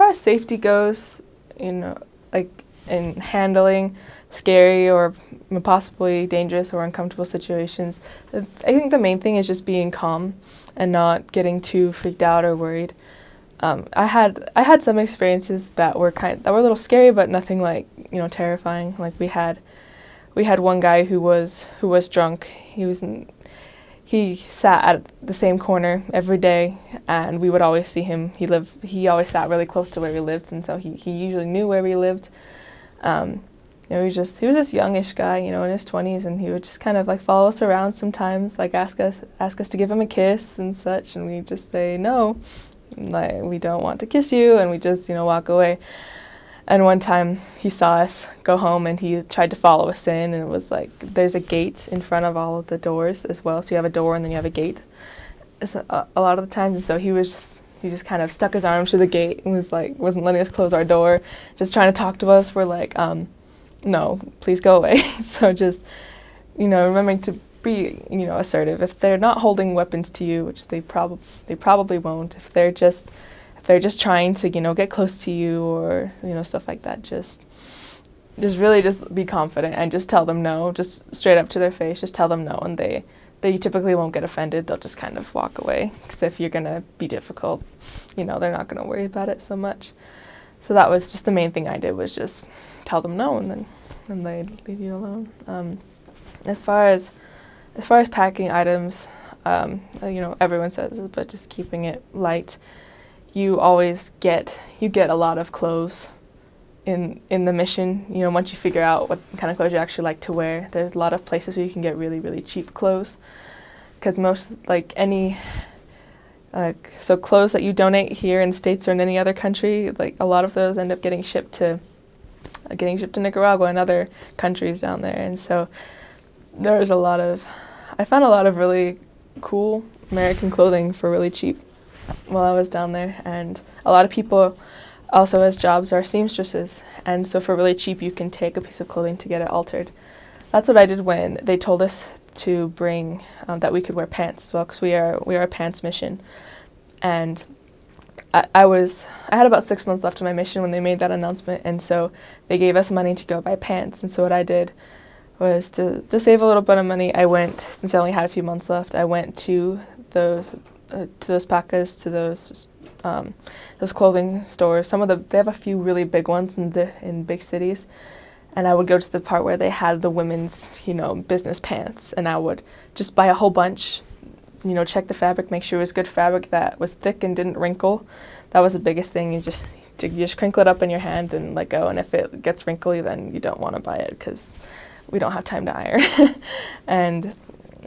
far as safety goes, like in handling scary or possibly dangerous or uncomfortable situations, I think the main thing is just being calm and not getting too freaked out or worried. I had some experiences that were a little scary, but nothing like terrifying. Like we had one guy who was drunk. He sat at the same corner every day, and we would always see him. He always sat really close to where we lived, and so he usually knew where we lived. He was this youngish guy, in his 20s, and he would just kind of like follow us around sometimes, like ask us to give him a kiss and such, and we just say no, like we don't want to kiss you, and we just walk away. And one time he saw us go home and he tried to follow us in, and it was like there's a gate in front of all of the doors as well, so you have a door and then you have a gate a lot of the times, and so he just kind of stuck his arms through the gate and wasn't letting us close our door, just trying to talk to us. We're like, no, please go away. So just, remembering to be, assertive. If they're not holding weapons to you, which they probably won't, if they're just trying to, get close to you or, stuff like that, just really just be confident and just tell them no, just straight up to their face, just tell them no, and they typically won't get offended. They'll just kind of walk away, because if you're going to be difficult, they're not going to worry about it so much. So that was just the main thing I did, was just tell them no, and then they'd leave you alone. As far as packing items, everyone says it, but just keeping it light. You always get a lot of clothes in the mission. Once you figure out what kind of clothes you actually like to wear, there's a lot of places where you can get really, really cheap clothes, because most so clothes that you donate here in the States or in any other country, like a lot of those end up getting shipped to Nicaragua and other countries down there. And so I found a lot of really cool American clothing for really cheap while I was down there. And a lot of people also as jobs are seamstresses, and so for really cheap you can take a piece of clothing to get it altered. That's what I did when they told us to bring that we could wear pants as well, because we are a pants mission. And I had about 6 months left of my mission when they made that announcement, and so they gave us money to go buy pants. And so what I did was to save a little bit of money. I went, since I only had a few months left, I went to those pacas, to those clothing stores. They have a few really big ones in big cities, and I would go to the part where they had the women's business pants, and I would just buy a whole bunch. Check the fabric, make sure it was good fabric that was thick and didn't wrinkle. That was the biggest thing. You just crinkle it up in your hand and let go. And if it gets wrinkly, then you don't want to buy it, because we don't have time to iron. And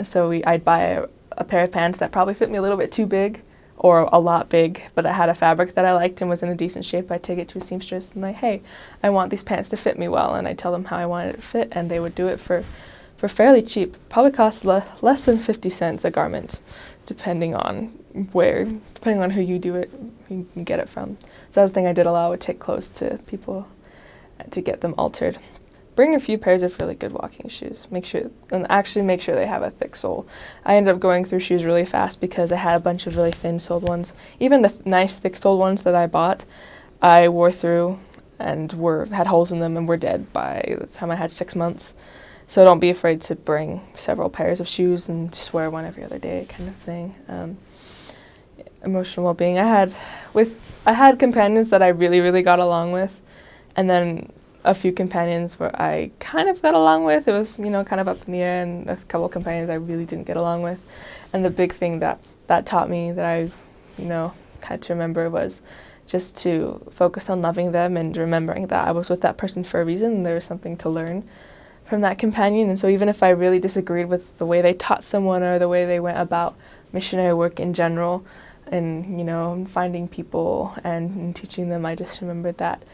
so I'd buy a pair of pants that probably fit me a little bit too big or a lot big, but it had a fabric that I liked and was in a decent shape. I'd take it to a seamstress and hey, I want these pants to fit me well, and I'd tell them how I wanted it to fit, and they would do it for fairly cheap. Probably cost less than 50 cents a garment, depending on who you can get it from. So that was the thing I did a lot. I would take clothes to people to get them altered. Bring a few pairs of really good walking shoes. Make sure they have a thick sole. I ended up going through shoes really fast because I had a bunch of really thin-soled ones. Even the nice thick-soled ones that I bought, I wore through and had holes in them and were dead by the time I had 6 months. So don't be afraid to bring several pairs of shoes and just wear one every other day, kind of thing. Emotional well-being. I had companions that I really, really got along with, and then a few companions where I kind of got along with. It was, kind of up in the air, and a couple of companions I really didn't get along with. And the big thing that taught me that I, had to remember was just to focus on loving them and remembering that I was with that person for a reason, and there was something to learn from that companion. And so even if I really disagreed with the way they taught someone or the way they went about missionary work in general, and finding people and teaching them, I just remembered that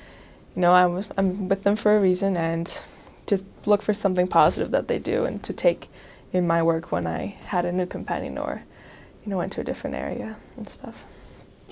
I'm with them for a reason, and to look for something positive that they do and to take in my work when I had a new companion or went to a different area and stuff.